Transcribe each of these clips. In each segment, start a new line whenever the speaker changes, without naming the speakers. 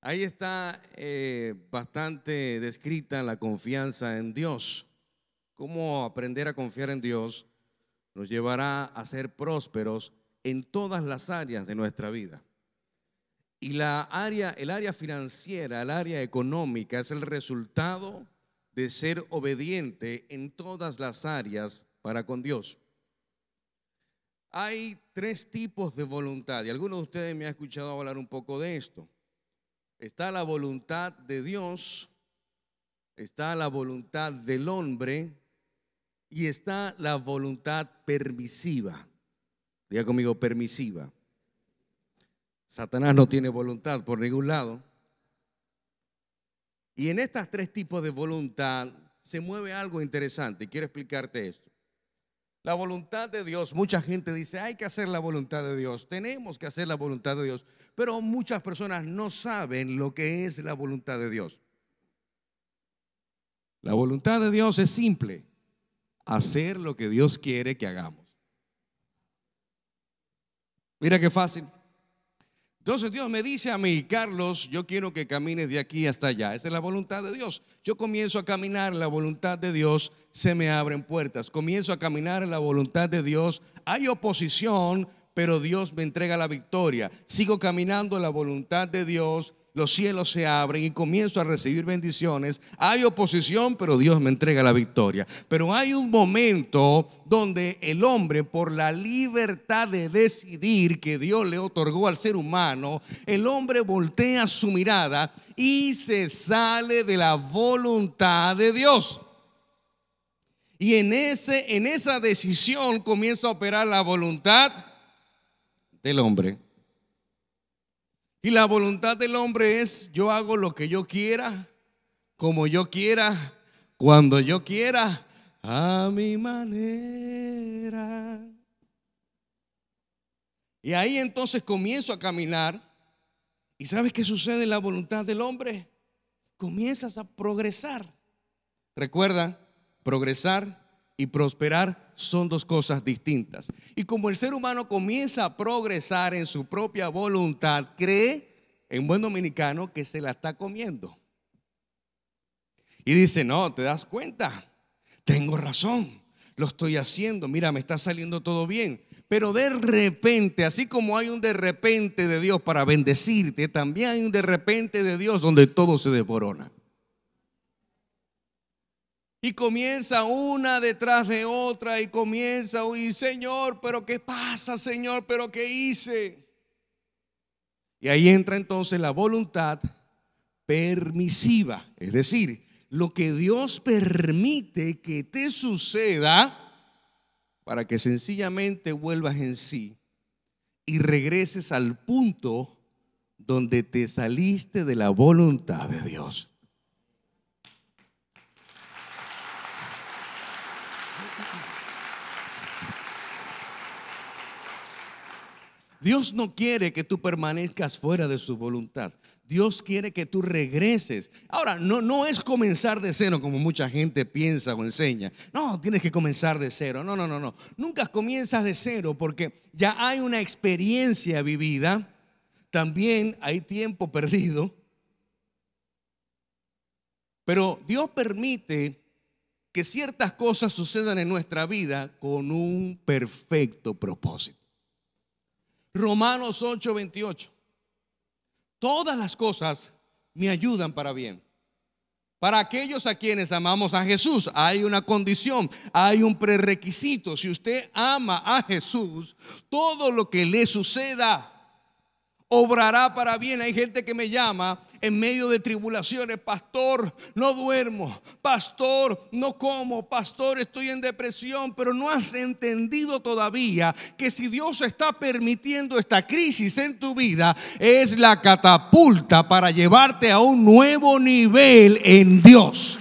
Ahí está bastante descrita la confianza en Dios. Cómo aprender a confiar en Dios nos llevará a ser prósperos en todas las áreas de nuestra vida. Y el área financiera, el área económica es el resultado de ser obediente en todas las áreas para con Dios. Hay tres tipos de voluntad y algunos de ustedes me han escuchado hablar un poco de esto. Está la voluntad de Dios, está la voluntad del hombre y está la voluntad permisiva. Diga conmigo, permisiva. Satanás no tiene voluntad por ningún lado. Y en estos tres tipos de voluntad se mueve algo interesante y quiero explicarte esto. La voluntad de Dios, mucha gente dice, hay que hacer la voluntad de Dios, tenemos que hacer la voluntad de Dios, pero muchas personas no saben lo que es la voluntad de Dios. La voluntad de Dios es simple, hacer lo que Dios quiere que hagamos. Mira qué fácil. Entonces Dios me dice a mí, Carlos, yo quiero que camines de aquí hasta allá. Esa es la voluntad de Dios. Yo comienzo a caminar en la voluntad de Dios, se me abren puertas. Comienzo a caminar en la voluntad de Dios. Hay oposición, pero Dios me entrega la victoria. Sigo caminando en la voluntad de Dios, los cielos se abren y comienzo a recibir bendiciones. Hay oposición, pero Dios me entrega la victoria. Pero hay un momento donde el hombre, por la libertad de decidir que Dios le otorgó al ser humano, el hombre voltea su mirada y se sale de la voluntad de Dios. Y en esa decisión comienza a operar la voluntad del hombre. Y la voluntad del hombre es: yo hago lo que yo quiera, como yo quiera, cuando yo quiera, a mi manera. Y ahí entonces comienzo a caminar. ¿Y sabes qué sucede en la voluntad del hombre? Comienzas a progresar. Recuerda, progresar y prosperar son dos cosas distintas. Y como el ser humano comienza a progresar en su propia voluntad, cree, en buen dominicano, que se la está comiendo. Y dice, no, ¿te das cuenta? Tengo razón, lo estoy haciendo, mira, me está saliendo todo bien. Pero de repente, así como hay un de repente de Dios para bendecirte, también hay un de repente de Dios donde todo se desborona. Y comienza una detrás de otra y comienza, y Señor, pero ¿qué pasa, Señor? ¿Pero qué hice? Y ahí entra entonces la voluntad permisiva, es decir, lo que Dios permite que te suceda para que sencillamente vuelvas en sí y regreses al punto donde te saliste de la voluntad de Dios. Dios no quiere que tú permanezcas fuera de su voluntad. Dios quiere que tú regreses. Ahora, no es comenzar de cero como mucha gente piensa o enseña. No, tienes que comenzar de cero. No. Nunca comienzas de cero porque ya hay una experiencia vivida. También hay tiempo perdido. Pero Dios permite que ciertas cosas sucedan en nuestra vida con un perfecto propósito. Romanos 8:28. Todas las cosas me ayudan para bien. Para aquellos a quienes amamos a Jesús, hay una condición, hay un prerequisito. Si usted ama a Jesús, todo lo que le suceda obrará para bien. Hay gente que me llama en medio de tribulaciones: pastor, no duermo, pastor, no como, pastor, estoy en depresión. Pero no has entendido todavía que si Dios está permitiendo esta crisis en tu vida, es la catapulta para llevarte a un nuevo nivel en Dios.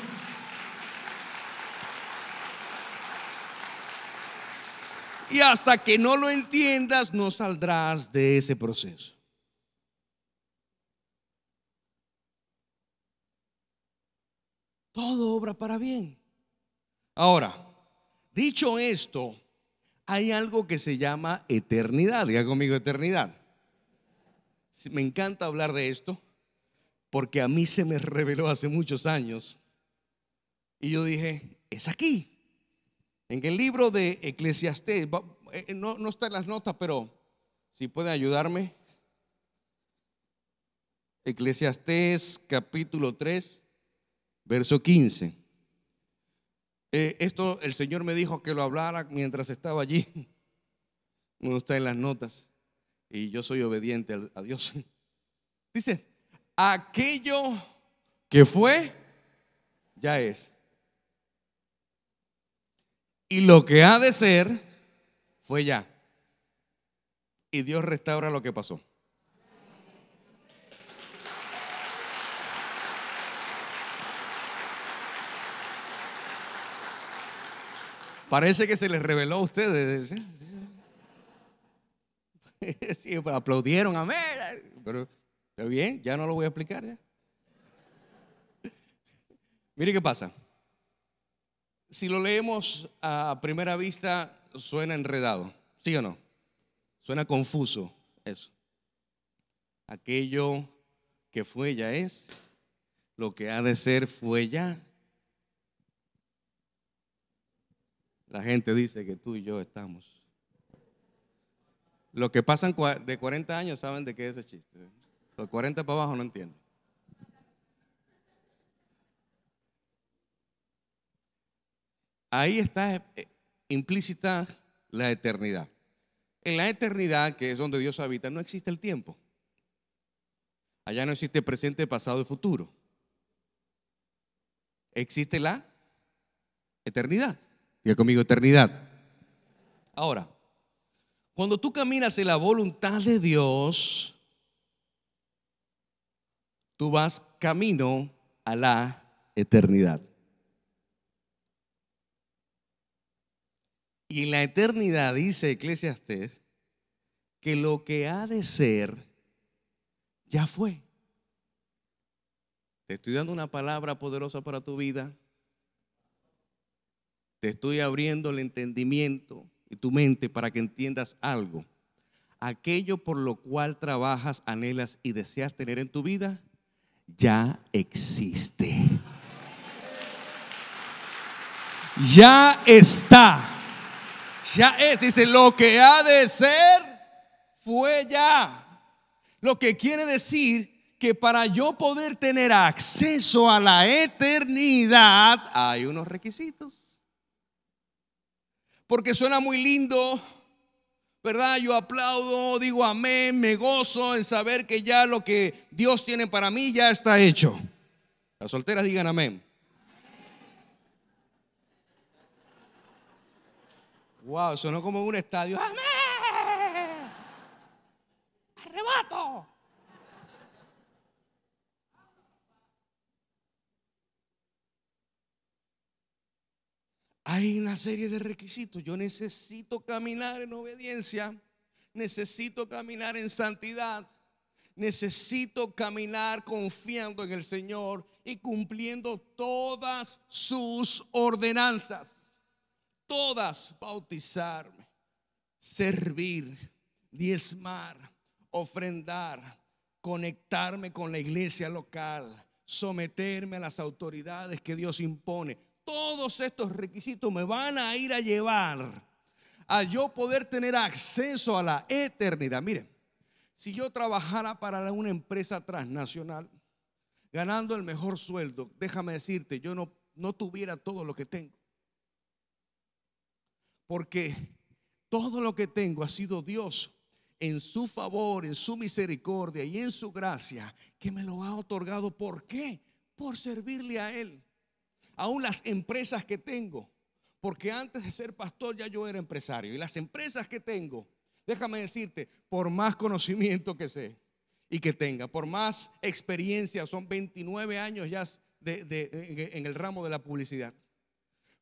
Y hasta que no lo entiendas, no saldrás de ese proceso. Todo obra para bien. Ahora, dicho esto, hay algo que se llama eternidad. Diga conmigo, eternidad. Me encanta hablar de esto porque a mí se me reveló hace muchos años. Y yo dije, es aquí. En el libro de Eclesiastés, no está en las notas, pero si puede ayudarme. Eclesiastés capítulo 3, verso 15. Esto el Señor me dijo que lo hablara mientras estaba allí. No está en las notas. Y yo soy obediente a Dios. Dice, aquello que fue, ya es. Y lo que ha de ser, fue ya. Y Dios restaura lo que pasó. Parece que se les reveló a ustedes. Sí, aplaudieron, amén. Pero está bien, ya no lo voy a explicar ya. Mire qué pasa. Si lo leemos a primera vista, suena enredado, ¿sí o no? Suena confuso eso. Aquello que fue ya es, lo que ha de ser fue ya. La gente dice que tú y yo estamos. Los que pasan de 40 años saben de qué es ese chiste. Los 40 para abajo no entienden. Ahí está implícita la eternidad. En la eternidad, que es donde Dios habita, no existe el tiempo. Allá no existe presente, pasado y futuro. Existe la eternidad. Diga conmigo, eternidad. Ahora, cuando tú caminas en la voluntad de Dios, tú vas camino a la eternidad. Y en la eternidad dice Eclesiastés que lo que ha de ser ya fue. Te estoy dando una palabra poderosa para tu vida. Te estoy abriendo el entendimiento y tu mente para que entiendas algo. Aquello por lo cual trabajas, anhelas y deseas tener en tu vida, ya existe. Ya está. Ya es, dice, lo que ha de ser fue ya. Lo que quiere decir que para yo poder tener acceso a la eternidad hay unos requisitos. Porque suena muy lindo, ¿verdad? Yo aplaudo, digo amén, me gozo en saber que ya lo que Dios tiene para mí ya está hecho. Las solteras digan amén. Wow, sonó como en un estadio. ¡Amén! ¡Arrebato! Hay una serie de requisitos. Yo necesito caminar en obediencia. Necesito caminar en santidad. Necesito caminar confiando en el Señor y cumpliendo todas sus ordenanzas. Todas: bautizarme, servir, diezmar, ofrendar, conectarme con la iglesia local, someterme a las autoridades que Dios impone. Todos estos requisitos me van a ir a llevar a yo poder tener acceso a la eternidad. Miren, si yo trabajara para una empresa transnacional, ganando el mejor sueldo, déjame decirte, yo no tuviera todo lo que tengo. Porque todo lo que tengo ha sido Dios en su favor, en su misericordia y en su gracia, que me lo ha otorgado. ¿Por qué? Por servirle a Él. Aún las empresas que tengo, porque antes de ser pastor ya yo era empresario. Y las empresas que tengo, déjame decirte, por más conocimiento que sé y que tenga, por más experiencia, son 29 años ya en el ramo de la publicidad,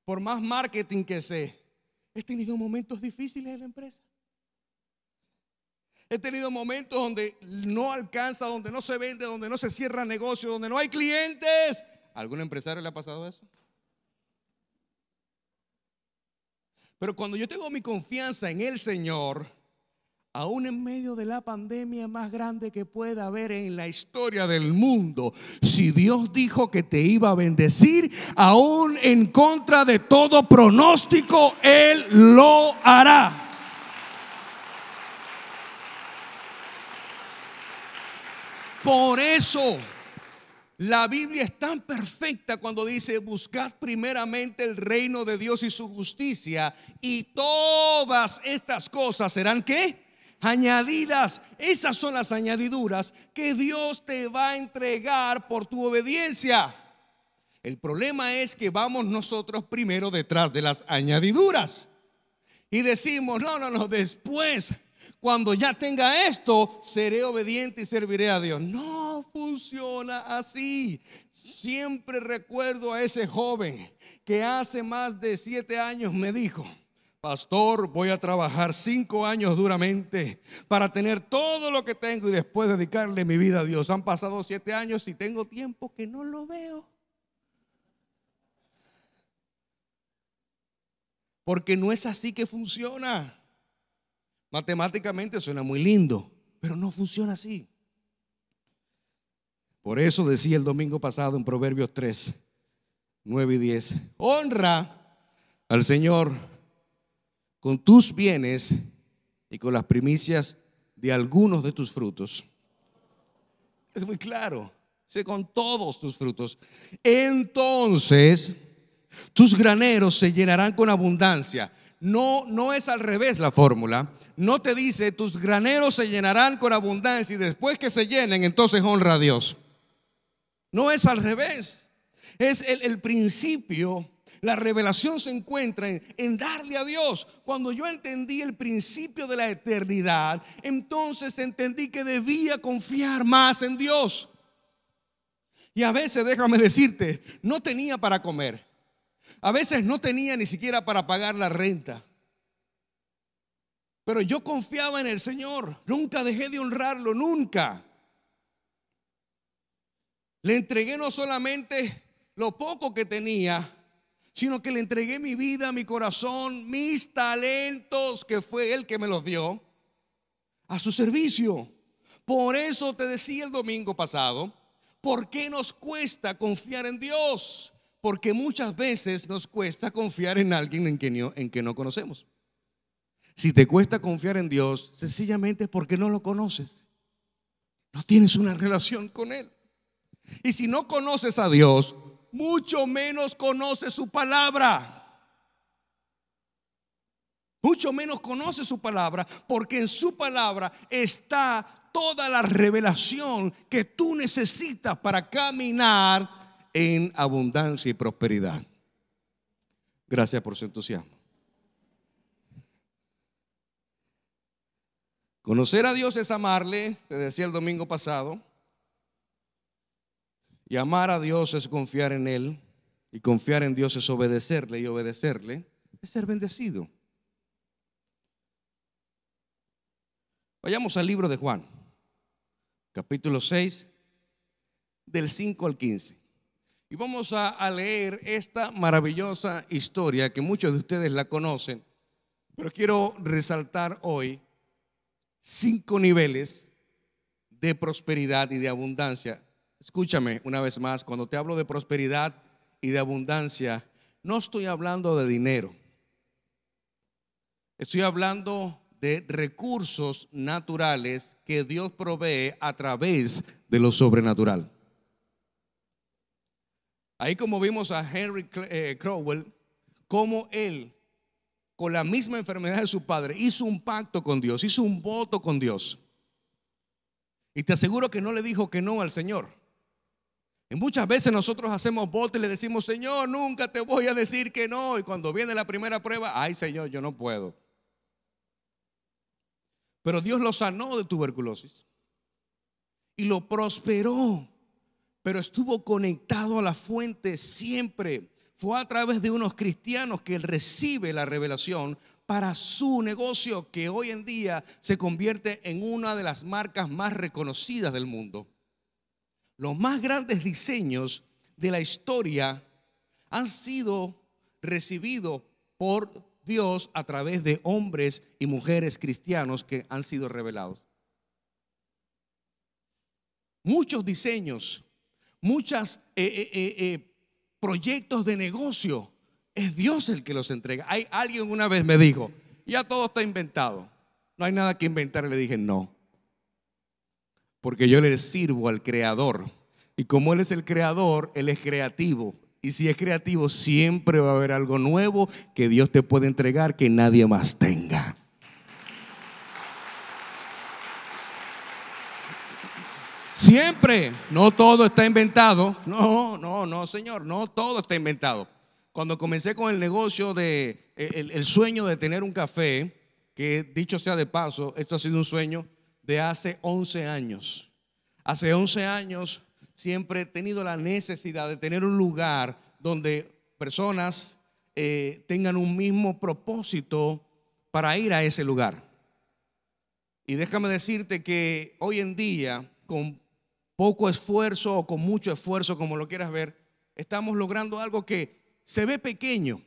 por más marketing que sé, he tenido momentos difíciles en la empresa. He tenido momentos donde no alcanza, donde no se vende, donde no se cierra negocio, donde no hay clientes. ¿A algún empresario le ha pasado eso? Pero cuando yo tengo mi confianza en el Señor, Aún en medio de la pandemia más grande que pueda haber en la historia del mundo, si Dios dijo que te iba a bendecir, aún en contra de todo pronóstico, Él lo hará. Por eso la Biblia es tan perfecta cuando dice: buscad primeramente el reino de Dios y su justicia, y todas estas cosas serán ¿qué? Añadidas. Esas son las añadiduras que Dios te va a entregar por tu obediencia. El problema es que vamos nosotros primero detrás de las añadiduras y decimos: no, después, cuando ya tenga esto, seré obediente y serviré a Dios. No funciona así. Siempre recuerdo a ese joven que hace más de 7 años me dijo: pastor, voy a trabajar 5 años duramente para tener todo lo que tengo y después dedicarle mi vida a Dios. Han pasado 7 años y tengo tiempo que no lo veo. Porque no es así que funciona. Matemáticamente suena muy lindo, pero no funciona así. Por eso decía el domingo pasado en Proverbios 3, 9 y 10: honra al Señor con tus bienes y con las primicias de algunos de tus frutos. Es muy claro, sé, con todos tus frutos. Entonces tus graneros se llenarán con abundancia. No es al revés la fórmula. No te dice: tus graneros se llenarán con abundancia y después que se llenen, entonces honra a Dios. No es al revés. Es el principio. La revelación se encuentra en darle a Dios. Cuando yo entendí el principio de la eternidad, entonces entendí que debía confiar más en Dios. Y a veces, déjame decirte, no tenía para comer. A veces no tenía ni siquiera para pagar la renta. Pero yo confiaba en el Señor. Nunca dejé de honrarlo, nunca. Le entregué no solamente lo poco que tenía, sino que le entregué mi vida, mi corazón, mis talentos, que fue Él que me los dio, a su servicio. Por eso te decía el domingo pasado: ¿por qué nos cuesta confiar en Dios? Porque muchas veces nos cuesta confiar en alguien en que no conocemos. Si te cuesta confiar en Dios, sencillamente es porque no lo conoces. No tienes una relación con Él. Y si no conoces a Dios, mucho menos conoces su palabra. Mucho menos conoces su palabra, porque en su palabra está toda la revelación que tú necesitas para caminar en abundancia y prosperidad. Gracias por su entusiasmo. Conocer a Dios es amarle, te decía el domingo pasado. Y amar a Dios es confiar en Él. Y confiar en Dios es obedecerle. Y obedecerle es ser bendecido. Vayamos al libro de Juan, capítulo 6, del 5 al 15. Y vamos a leer esta maravillosa historia que muchos de ustedes la conocen. Pero quiero resaltar hoy 5 niveles de prosperidad y de abundancia. Escúchame una vez más: cuando te hablo de prosperidad y de abundancia, no estoy hablando de dinero. Estoy hablando de recursos naturales que Dios provee a través de lo sobrenatural. Ahí, como vimos a Henry Crowell, como él, con la misma enfermedad de su padre, hizo un pacto con Dios, hizo un voto con Dios. Y te aseguro que no le dijo que no al Señor. Y muchas veces nosotros hacemos votos y le decimos: Señor, nunca te voy a decir que no. Y cuando viene la primera prueba: ay, Señor, yo no puedo. Pero Dios lo sanó de tuberculosis y lo prosperó, pero estuvo conectado a la fuente siempre. Fue a través de unos cristianos que él recibe la revelación para su negocio, que hoy en día se convierte en una de las marcas más reconocidas del mundo. Los más grandes diseños de la historia han sido recibidos por Dios a través de hombres y mujeres cristianos que han sido revelados. Muchos diseños, muchos proyectos de negocio, es Dios el que los entrega. Alguien una vez me dijo, ya todo está inventado, no hay nada que inventar. Y le dije, no, porque yo le sirvo al creador, y como Él es el creador, Él es creativo. Y si es creativo, siempre va a haber algo nuevo que Dios te puede entregar que nadie más tenga. Siempre. No todo está inventado. No, Señor, no todo está inventado. Cuando comencé con el negocio de el sueño de tener un café, que dicho sea de paso, esto ha sido un sueño de hace 11 años. Hace 11 años siempre he tenido la necesidad de tener un lugar donde personas tengan un mismo propósito para ir a ese lugar. Y déjame decirte que hoy en día, con poco esfuerzo o con mucho esfuerzo, como lo quieras ver, estamos logrando algo que se ve pequeño,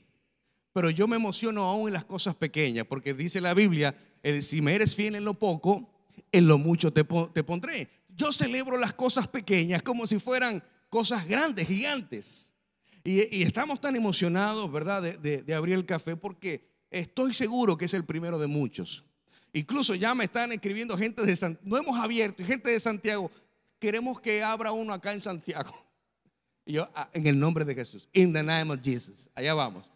pero yo me emociono aún en las cosas pequeñas, porque dice la Biblia, si me eres fiel en lo poco, en lo mucho te pondré. Yo celebro las cosas pequeñas como si fueran cosas grandes, gigantes. Y estamos tan emocionados, ¿verdad?, de abrir el café, porque estoy seguro que es el primero de muchos. Incluso ya me están escribiendo gente de Santiago, no hemos abierto, y gente de Santiago, queremos que abra uno acá en Santiago. Y yo, en el nombre de Jesús, in the name of Jesus, allá vamos.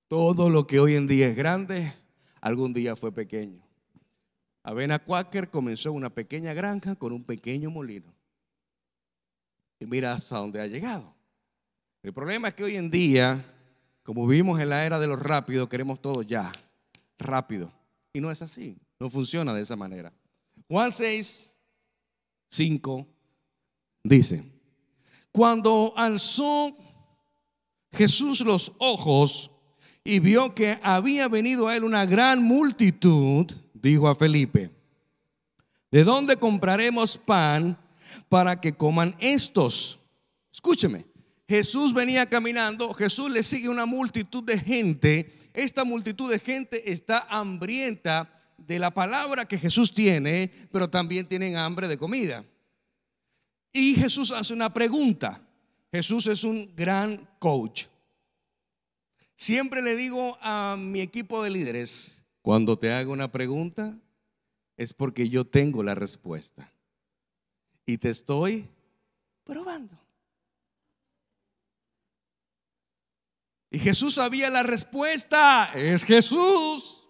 Todo lo que hoy en día es grande, algún día fue pequeño. Avena Quaker comenzó una pequeña granja con un pequeño molino. Y mira hasta dónde ha llegado. El problema es que hoy en día, como vivimos en la era de lo rápido, queremos todo ya, rápido. Y no es así, no funciona de esa manera. Juan 6:5 dice: cuando alzó Jesús los ojos y vio que había venido a él una gran multitud, dijo a Felipe: ¿de dónde compraremos pan para que coman estos? Escúcheme, Jesús venía caminando, Jesús le sigue una multitud de gente. Esta multitud de gente está hambrienta de la palabra que Jesús tiene, pero también tienen hambre de comida. Y Jesús hace una pregunta. Jesús es un gran coach. Siempre le digo a mi equipo de líderes, cuando te hago una pregunta, es porque yo tengo la respuesta y te estoy probando. Y Jesús sabía la respuesta. Es Jesús.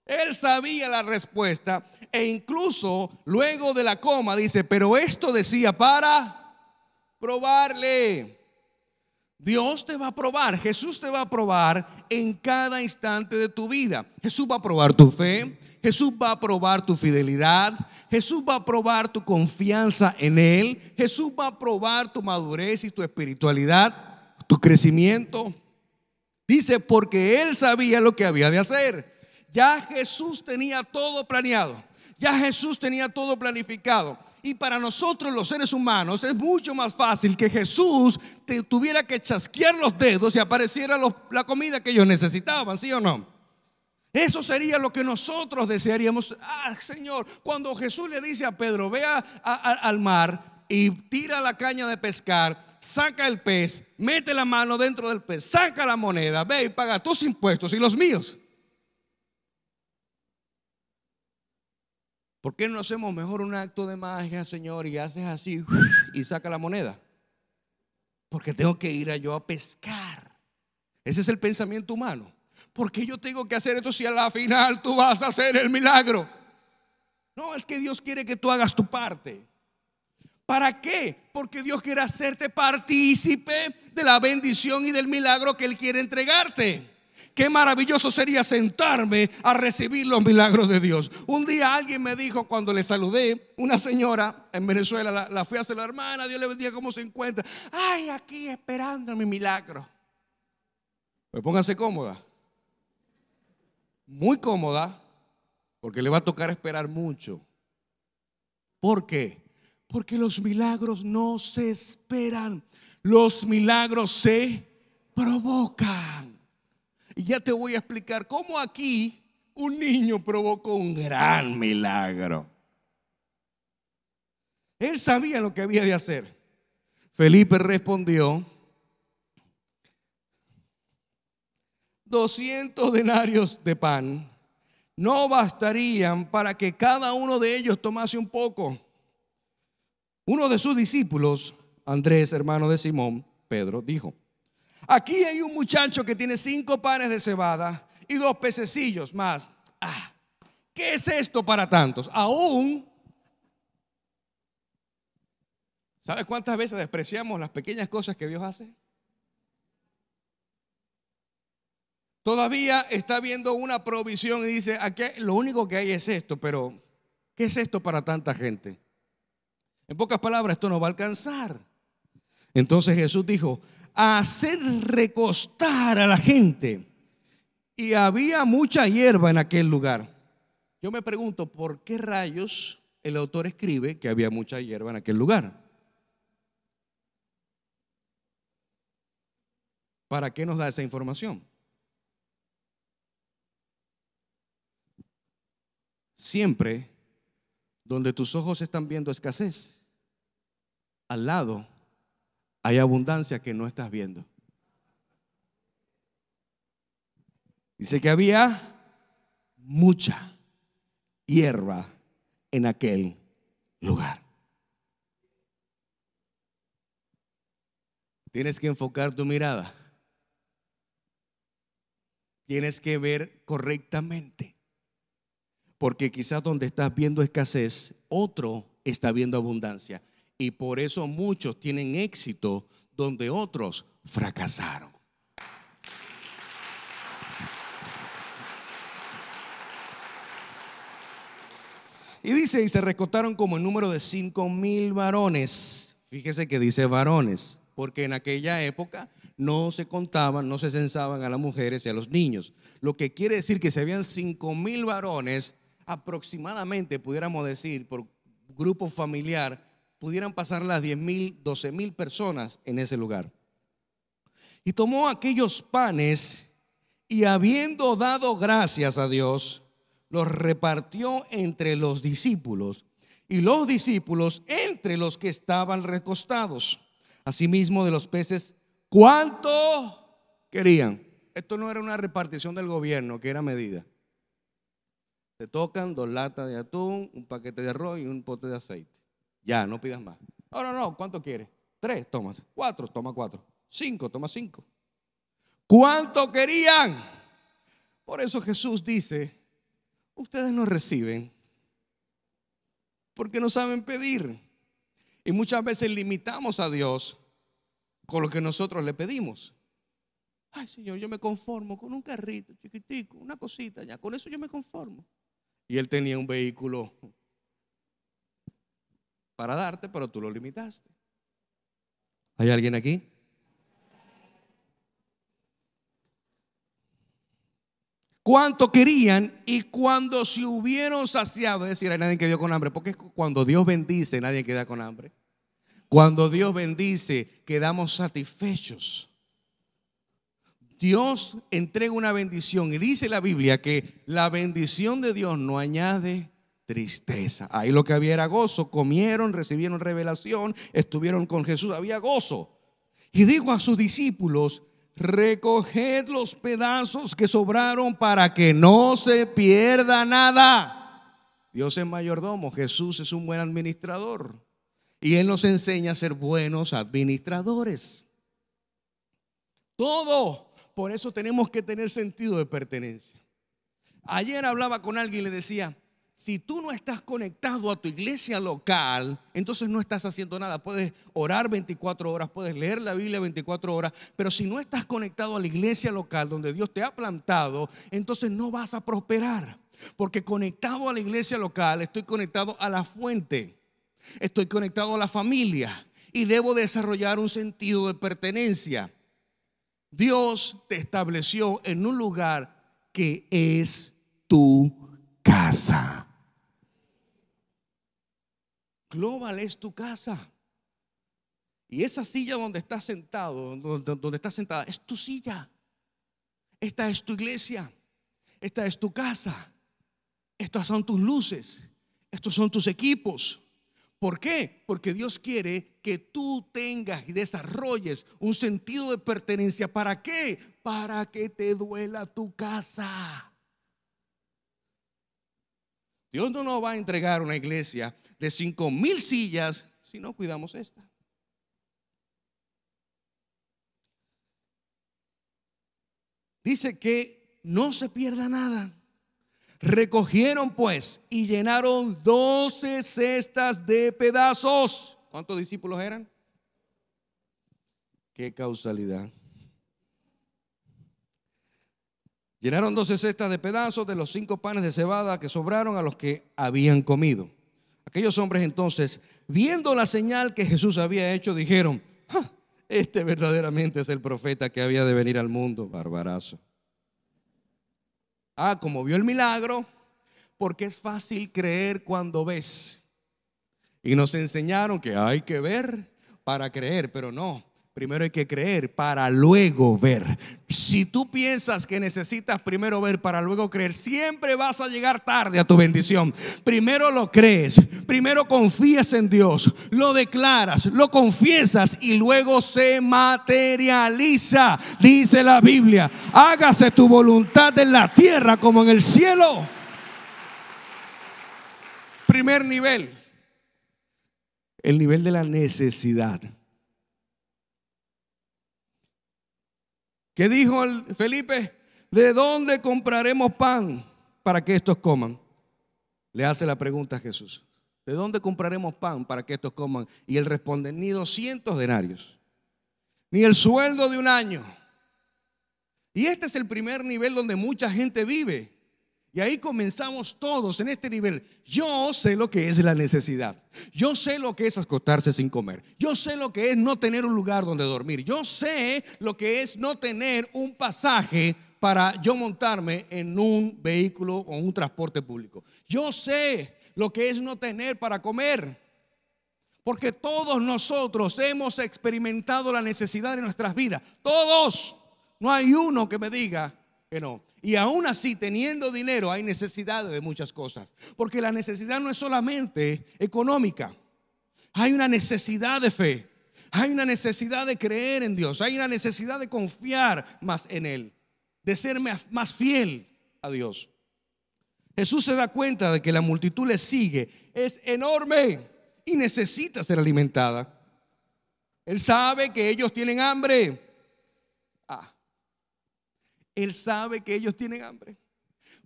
Él sabía la respuesta. E incluso luego de la coma dice: pero esto decía para probarle. Dios te va a probar, Jesús te va a probar en cada instante de tu vida. Jesús va a probar tu fe, Jesús va a probar tu fidelidad, Jesús va a probar tu confianza en Él, Jesús va a probar tu madurez y tu espiritualidad, tu crecimiento. Dice, porque Él sabía lo que había de hacer. Ya Jesús tenía todo planeado, ya Jesús tenía todo planificado. Y para nosotros los seres humanos es mucho más fácil que Jesús tuviera que chasquear los dedos y apareciera la comida que ellos necesitaban, ¿sí o no? Eso sería lo que nosotros desearíamos. Señor, cuando Jesús le dice a Pedro: ve al mar y tira la caña de pescar, saca el pez, mete la mano dentro del pez, saca la moneda, ve y paga tus impuestos y los míos. ¿Por qué no hacemos mejor un acto de magia, Señor, y haces así y saca la moneda? Porque tengo que ir yo a pescar. Ese es el pensamiento humano. ¿Por qué yo tengo que hacer esto si a la final tú vas a hacer el milagro? No, es que Dios quiere que tú hagas tu parte. ¿Para qué? Porque Dios quiere hacerte partícipe de la bendición y del milagro que Él quiere entregarte. Qué maravilloso sería sentarme a recibir los milagros de Dios. Un día alguien me dijo, cuando le saludé, una señora en Venezuela, la fui a saludar: hermana, Dios le bendiga, ¿cómo se encuentra? Ay, aquí esperando mi milagro. Pues póngase cómoda, muy cómoda, porque le va a tocar esperar mucho. ¿Por qué? Porque los milagros no se esperan, los milagros se provocan. Y ya te voy a explicar cómo aquí un niño provocó un gran milagro. Él sabía lo que había de hacer. Felipe respondió: 200 denarios de pan no bastarían para que cada uno de ellos tomase un poco. Uno de sus discípulos, Andrés, hermano de Simón, Pedro, dijo: aquí hay un muchacho que tiene 5 panes de cebada y 2 pececillos más. ¿Qué es esto para tantos? Aún, ¿sabes cuántas veces despreciamos las pequeñas cosas que Dios hace? Todavía está viendo una provisión y dice: aquí lo único que hay es esto, pero ¿qué es esto para tanta gente? En pocas palabras, esto no va a alcanzar. Entonces Jesús dijo: hacer recostar a la gente. Y había mucha hierba en aquel lugar. Yo me pregunto, ¿por qué rayos el autor escribe que había mucha hierba en aquel lugar? ¿Para qué nos da esa información? Siempre donde tus ojos están viendo escasez, al lado hay abundancia que no estás viendo. Dice que había mucha hierba en aquel lugar. Tienes que enfocar tu mirada. Tienes que ver correctamente. Porque quizás donde estás viendo escasez, otro está viendo abundancia. Y por eso muchos tienen éxito donde otros fracasaron. Y dice, y se recostaron como el número de 5,000 varones. Fíjese que dice varones, porque en aquella época no se contaban, no se censaban a las mujeres y a los niños. Lo que quiere decir que si habían 5,000 varones, aproximadamente, pudiéramos decir, por grupo familiar, pudieran pasar las 10,000, 12,000 personas en ese lugar. Y tomó aquellos panes y, habiendo dado gracias a Dios, los repartió entre los discípulos, y los discípulos entre los que estaban recostados. Asimismo de los peces, ¿cuánto querían? Esto no era una repartición del gobierno, que era medida. Te tocan 2 latas de atún, un paquete de arroz y un pote de aceite. Ya, no pidas más. No, ¿cuánto quieres? 3, toma 4, toma 4. 5, toma 5. ¿Cuánto querían? Por eso Jesús dice: ustedes no reciben porque no saben pedir. Y muchas veces limitamos a Dios con lo que nosotros le pedimos. Ay, Señor, yo me conformo con un carrito chiquitico, una cosita, ya con eso yo me conformo. Y Él tenía un vehículo para darte, pero tú lo limitaste. ¿Hay alguien aquí? ¿Cuánto querían? Y cuando se hubieron saciado, es decir, hay nadie que dio con hambre, porque cuando Dios bendice, nadie queda con hambre. Cuando Dios bendice, quedamos satisfechos. Dios entrega una bendición y dice la Biblia que la bendición de Dios no añade tristeza. Ahí lo que había era gozo. Comieron, recibieron revelación, estuvieron con Jesús, había gozo. Y dijo a sus discípulos: recoged los pedazos que sobraron para que no se pierda nada. Dios es mayordomo, Jesús es un buen administrador y Él nos enseña a ser buenos administradores. Todo. Por eso tenemos que tener sentido de pertenencia. Ayer hablaba con alguien y le decía: si tú no estás conectado a tu iglesia local, entonces no estás haciendo nada. Puedes orar 24 horas, puedes leer la Biblia 24 horas, pero si no estás conectado a la iglesia local donde Dios te ha plantado, entonces no vas a prosperar. Porque conectado a la iglesia local, estoy conectado a la fuente, estoy conectado a la familia y debo desarrollar un sentido de pertenencia. Dios te estableció en un lugar que es tu casa. Global es tu casa. Y esa silla donde estás sentado, donde estás sentada, es tu silla. Esta es tu iglesia, esta es tu casa, estas son tus luces, estos son tus equipos. ¿Por qué? Porque Dios quiere que tú tengas y desarrolles un sentido de pertenencia. ¿Para qué? Para que te duela tu casa. Dios no nos va a entregar una iglesia de 5,000 sillas si no cuidamos esta. Dice que no se pierda nada. Recogieron pues y llenaron 12 cestas de pedazos. ¿Cuántos discípulos eran? Qué causalidad. Llenaron 12 cestas de pedazos de los 5 panes de cebada que sobraron a los que habían comido. Aquellos hombres entonces, viendo la señal que Jesús había hecho, dijeron: este verdaderamente es el profeta que había de venir al mundo. Barbarazo. Como vio el milagro, porque es fácil creer cuando ves. Y nos enseñaron que hay que ver para creer, pero no. Primero hay que creer para luego ver. Si tú piensas que necesitas primero ver para luego creer, siempre vas a llegar tarde a tu bendición. Primero lo crees, primero confías en Dios, lo declaras, lo confiesas y luego se materializa. Dice la Biblia: hágase tu voluntad en la tierra como en el cielo. Primer nivel, el nivel de la necesidad. ¿Qué dijo Felipe? ¿De dónde compraremos pan para que estos coman? Le hace la pregunta a Jesús. ¿De dónde compraremos pan para que estos coman? Y él responde: ni 200 denarios, ni el sueldo de un año. Y este es el primer nivel donde mucha gente vive. Y ahí comenzamos todos en este nivel. Yo sé lo que es la necesidad. Yo sé lo que es acostarse sin comer. Yo sé lo que es no tener un lugar donde dormir. Yo sé lo que es no tener un pasaje para yo montarme en un vehículo o un transporte público. Yo sé lo que es no tener para comer. Porque todos nosotros hemos experimentado la necesidad de nuestras vidas. Todos. No hay uno que me diga que no. Y aún así, teniendo dinero, hay necesidades de muchas cosas. Porque la necesidad no es solamente económica. Hay una necesidad de fe. Hay una necesidad de creer en Dios. Hay una necesidad de confiar más en Él. De ser más fiel a Dios. Jesús se da cuenta de que la multitud le sigue. Es enorme y necesita ser alimentada. Él sabe que ellos tienen hambre. Él sabe que ellos tienen hambre,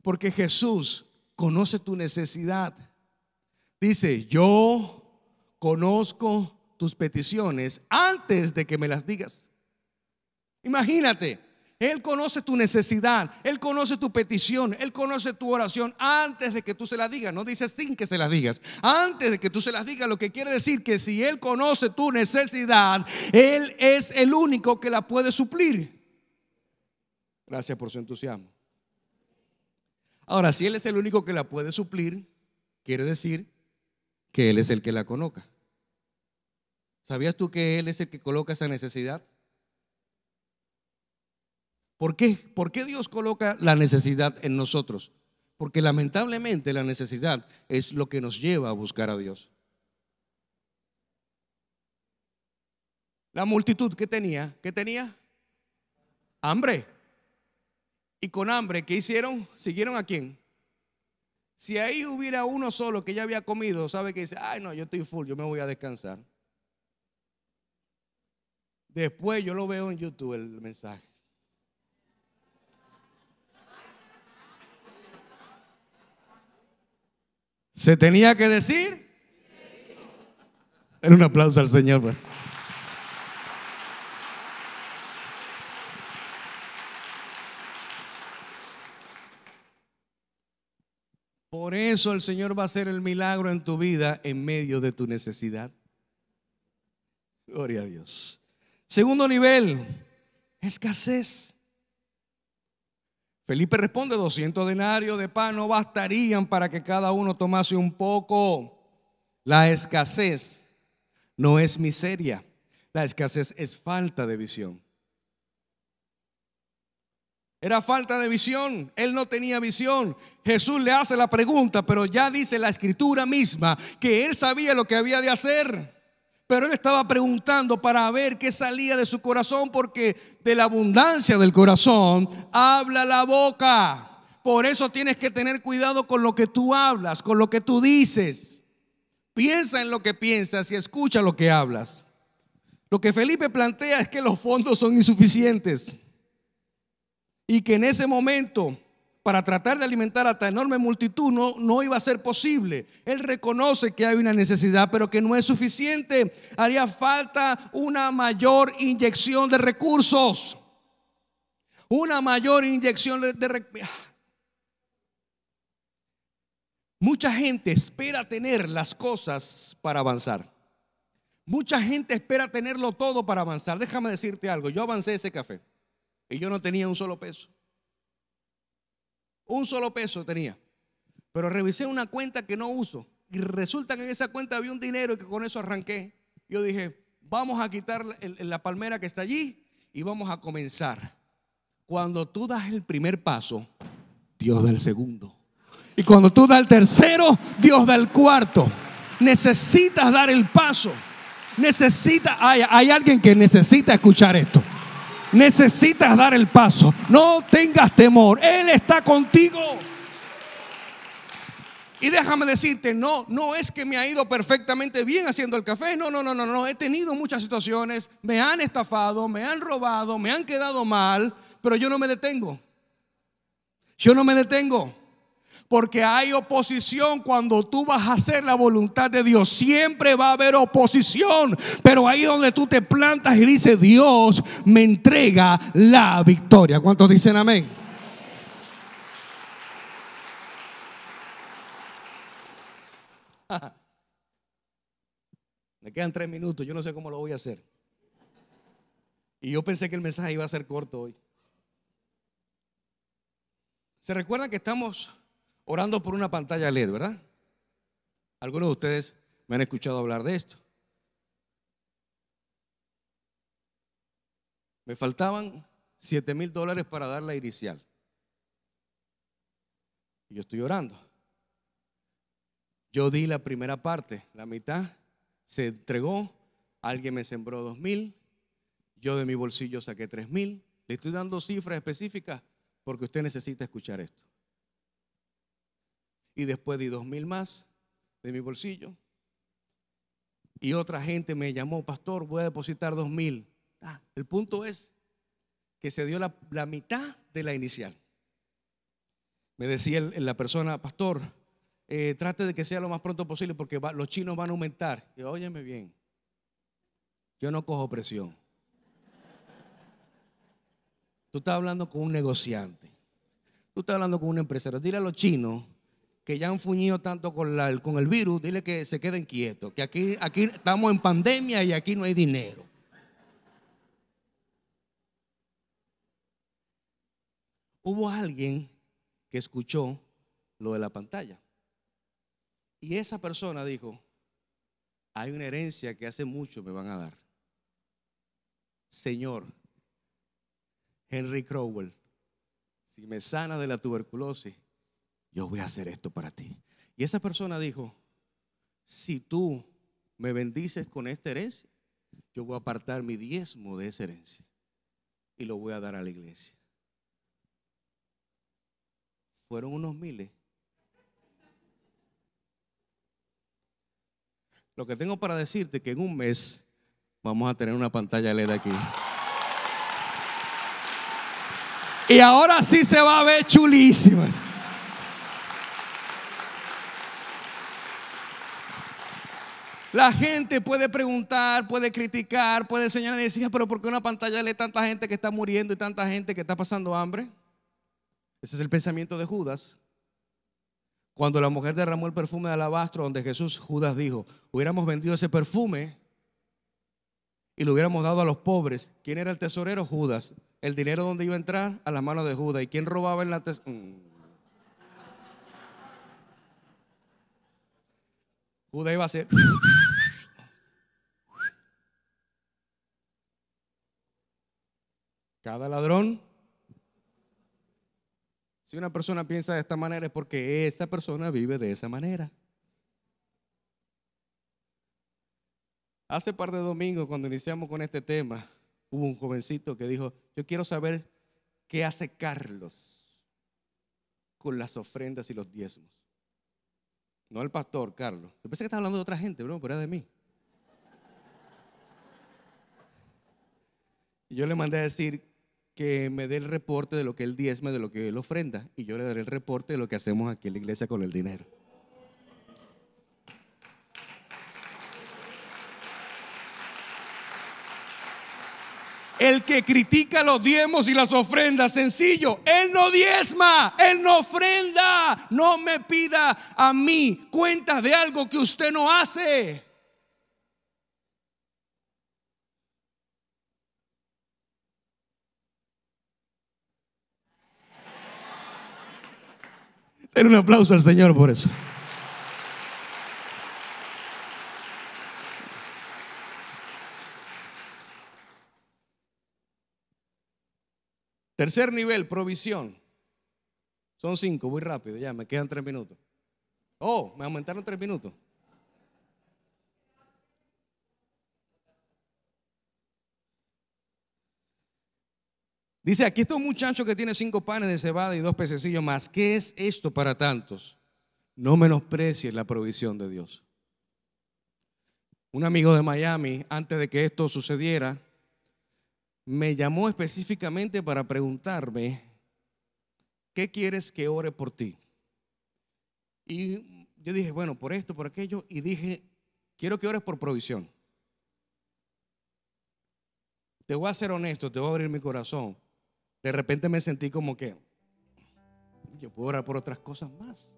porque Jesús conoce tu necesidad. Dice: yo conozco tus peticiones antes de que me las digas. Imagínate, Él conoce tu necesidad, Él conoce tu petición, Él conoce tu oración antes de que tú se la digas. No dice sin que se las digas, antes de que tú se las digas. Lo que quiere decir que si Él conoce tu necesidad, Él es el único que la puede suplir. Gracias por su entusiasmo. Ahora, si Él es el único que la puede suplir, quiere decir que Él es el que la coloca. ¿Sabías tú que Él es el que coloca esa necesidad? ¿Por qué? ¿Por qué Dios coloca la necesidad en nosotros? Porque lamentablemente la necesidad es lo que nos lleva a buscar a Dios. La multitud, ¿qué tenía? ¿Qué tenía? Hambre. Y con hambre, ¿qué hicieron? ¿Siguieron a quién? Si ahí hubiera uno solo que ya había comido, ¿sabe qué dice? Ay, no, yo estoy full, yo me voy a descansar. Después yo lo veo en YouTube el mensaje. ¿Se tenía que decir? Era un aplauso al Señor, pues. Por eso el Señor va a hacer el milagro en tu vida en medio de tu necesidad. Gloria a Dios. Segundo nivel, escasez. Felipe responde: 200 denarios de pan no bastarían para que cada uno tomase un poco. La escasez no es miseria. La escasez es falta de visión. Era falta de visión. Él no tenía visión. Jesús le hace la pregunta, pero ya dice la escritura misma que él sabía lo que había de hacer. Pero él estaba preguntando para ver qué salía de su corazón, porque de la abundancia del corazón habla la boca. Por eso tienes que tener cuidado con lo que tú hablas, con lo que tú dices. Piensa en lo que piensas y escucha lo que hablas. Lo que Felipe plantea es que los fondos son insuficientes y que en ese momento, para tratar de alimentar a tan enorme multitud, no iba a ser posible. Él reconoce que hay una necesidad, pero que no es suficiente. Haría falta una mayor inyección de recursos. Una mayor inyección de recursos. Mucha gente espera tener las cosas para avanzar. Mucha gente espera tenerlo todo para avanzar. Déjame decirte algo. Yo avancé ese café y yo no tenía un solo peso. Un solo peso tenía. Pero revisé una cuenta que no uso y resulta que en esa cuenta había un dinero y que con eso arranqué. Yo dije, vamos a quitar la palmera que está allí y vamos a comenzar. Cuando tú das el primer paso, Dios da el segundo. Y cuando tú das el tercero, Dios da el cuarto. Necesitas dar el paso. Hay alguien que necesita escuchar esto. Necesitas dar el paso. No tengas temor. Él está contigo. Y déjame decirte, no es que me ha ido perfectamente bien haciendo el café. No. He tenido muchas situaciones. Me han estafado, me han robado, me han quedado mal. Pero yo no me detengo. Porque hay oposición cuando tú vas a hacer la voluntad de Dios. Siempre va a haber oposición. Pero ahí donde tú te plantas y dices, Dios me entrega la victoria. ¿Cuántos dicen amén? Me quedan 3 minutos. Yo no sé cómo lo voy a hacer. Y yo pensé que el mensaje iba a ser corto hoy. ¿Se recuerdan que estamos orando por una pantalla LED, verdad? Algunos de ustedes me han escuchado hablar de esto. Me faltaban $7,000 para dar la inicial. Y yo estoy orando. Yo di la primera parte, la mitad se entregó. Alguien me sembró 2,000. Yo de mi bolsillo saqué 3,000. Le estoy dando cifras específicas porque usted necesita escuchar esto. Y después di 2,000 más de mi bolsillo. Y otra gente me llamó, pastor, voy a depositar 2,000. El punto es que se dio la mitad de la inicial. Me decía la persona, pastor, trate de que sea lo más pronto posible porque los chinos van a aumentar. Y óyeme bien, yo no cojo presión. Tú estás hablando con un negociante. Tú estás hablando con un empresario. Dile a los chinos que ya han fuñido tanto con el virus, dile que se queden quietos, que aquí estamos en pandemia y aquí no hay dinero. Hubo alguien que escuchó lo de la pantalla y esa persona dijo, hay una herencia que hace mucho me van a dar. Señor Henry Crowell, si me sanas de la tuberculosis, yo voy a hacer esto para ti. Y esa persona dijo, si tú me bendices con esta herencia, yo voy a apartar mi diezmo de esa herencia y lo voy a dar a la iglesia. Fueron unos miles. Lo que tengo para decirte es que en un mes vamos a tener una pantalla LED aquí. Y ahora sí se va a ver chulísima. La gente puede preguntar, puede criticar, puede señalar y decir, pero ¿por qué una pantalla LED tanta gente que está muriendo y tanta gente que está pasando hambre? Ese es el pensamiento de Judas. Cuando la mujer derramó el perfume de alabastro donde Judas dijo, hubiéramos vendido ese perfume y lo hubiéramos dado a los pobres. ¿Quién era el tesorero? Judas. ¿El dinero dónde iba a entrar? A las manos de Judas. ¿Y quién robaba en la Judas iba a hacer cada ladrón Si una persona piensa de esta manera es porque esa persona vive de esa manera. Hace par de domingos, cuando iniciamos con este tema, hubo un jovencito que dijo: yo quiero saber qué hace Carlos con las ofrendas y los diezmos. No el pastor Carlos. Yo pensé que estaba hablando de otra gente, bro, pero era de mí. Y yo le mandé a decir que me dé el reporte de lo que él diezma, de lo que él ofrenda, y yo le daré el reporte de lo que hacemos aquí en la iglesia con el dinero. El que critica los diezmos y las ofrendas, sencillo, él no diezma, él no ofrenda. No me pida a mí cuentas de algo que usted no hace. Den un aplauso al Señor por eso. Tercer nivel, provisión. Son 5, voy rápido, ya me quedan 3 minutos. Oh, me aumentaron 3 minutos. Dice: aquí está un muchacho que tiene 5 panes de cebada y 2 pececillos más. ¿Qué es esto para tantos? No menosprecies la provisión de Dios. Un amigo de Miami, antes de que esto sucediera, me llamó específicamente para preguntarme: ¿qué quieres que ore por ti? Y yo dije: bueno, por esto, por aquello. Y dije: quiero que ores por provisión. Te voy a ser honesto, te voy a abrir mi corazón. De repente me sentí como que yo puedo orar por otras cosas más.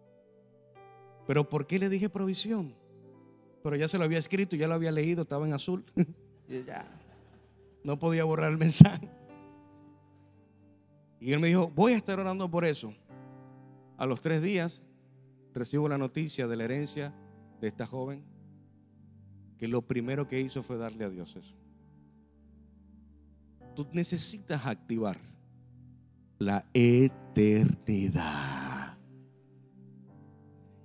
Pero ¿por qué le dije provisión? Pero ya se lo había escrito, ya lo había leído, estaba en azul. Y ya no podía borrar el mensaje. Y él me dijo: voy a estar orando por eso. A los 3 días recibo la noticia de la herencia de esta joven, que lo primero que hizo fue darle a Dios eso. Tú necesitas activar la eternidad.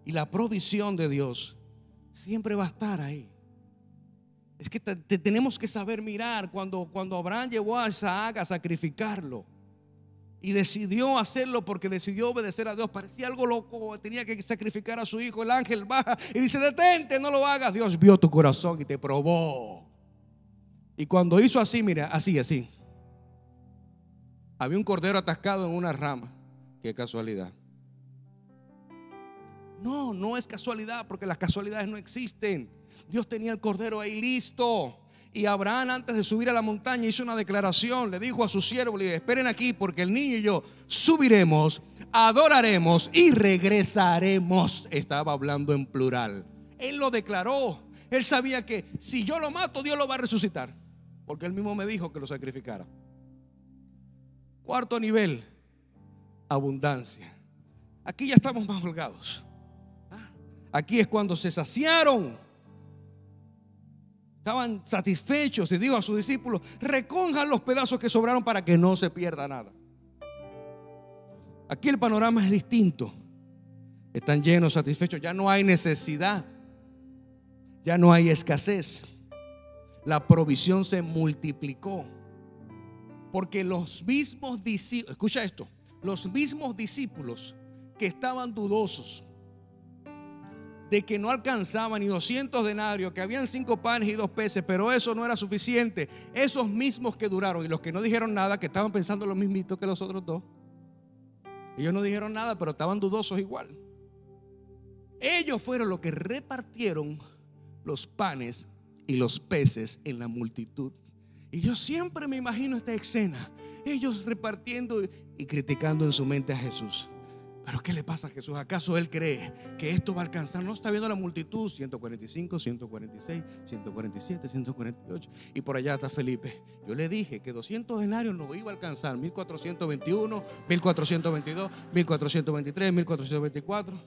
Y la provisión de Dios siempre va a estar ahí. Es que tenemos que saber mirar. Cuando Abraham llevó a Isaac a sacrificarlo y decidió hacerlo porque decidió obedecer a Dios, parecía algo loco, tenía que sacrificar a su hijo. El ángel baja y dice: detente, no lo hagas. Dios vio tu corazón y te probó. Y cuando hizo así, mira, así, había un cordero atascado en una rama. Qué casualidad. No es casualidad, porque las casualidades no existen. Dios tenía el cordero ahí listo. Y Abraham, antes de subir a la montaña, hizo una declaración. Le dijo a sus siervos: le dijo: esperen aquí, porque el niño y yo subiremos, adoraremos y regresaremos. Estaba hablando en plural. Él lo declaró. Él sabía que si yo lo mato, Dios lo va a resucitar, porque él mismo me dijo que lo sacrificara. Cuarto nivel, abundancia. Aquí ya estamos más holgados. Aquí es cuando se saciaron, estaban satisfechos, y dijo a sus discípulos: recojan los pedazos que sobraron para que no se pierda nada. Aquí el panorama es distinto. Están llenos, satisfechos, ya no hay necesidad, ya no hay escasez. La provisión se multiplicó, porque los mismos discípulos, escucha esto, los mismos discípulos que estaban dudosos de que no alcanzaban ni 200 denarios, que habían 5 panes y 2 peces, pero eso no era suficiente. Esos mismos que duraron y los que no dijeron nada, que estaban pensando lo mismito que los otros dos, ellos no dijeron nada, pero estaban dudosos igual. Ellos fueron los que repartieron los panes y los peces en la multitud. Y yo siempre me imagino esta escena, ellos repartiendo y criticando en su mente a Jesús. ¿Pero qué le pasa a Jesús? ¿Acaso él cree que esto va a alcanzar? No está viendo la multitud: 145, 146, 147, 148. Y por allá está Felipe. Yo le dije que 200 denarios no iba a alcanzar. 1421, 1422, 1423, 1424.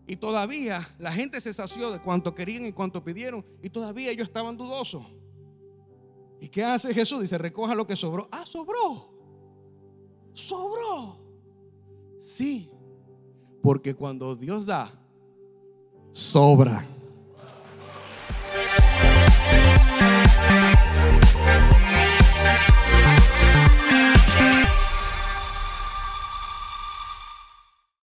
Y todavía la gente se sació de cuanto querían y cuanto pidieron, y todavía ellos estaban dudosos. ¿Y qué hace Jesús? Dice: recoja lo que sobró. Sobró. Sí, porque cuando Dios da, sobra.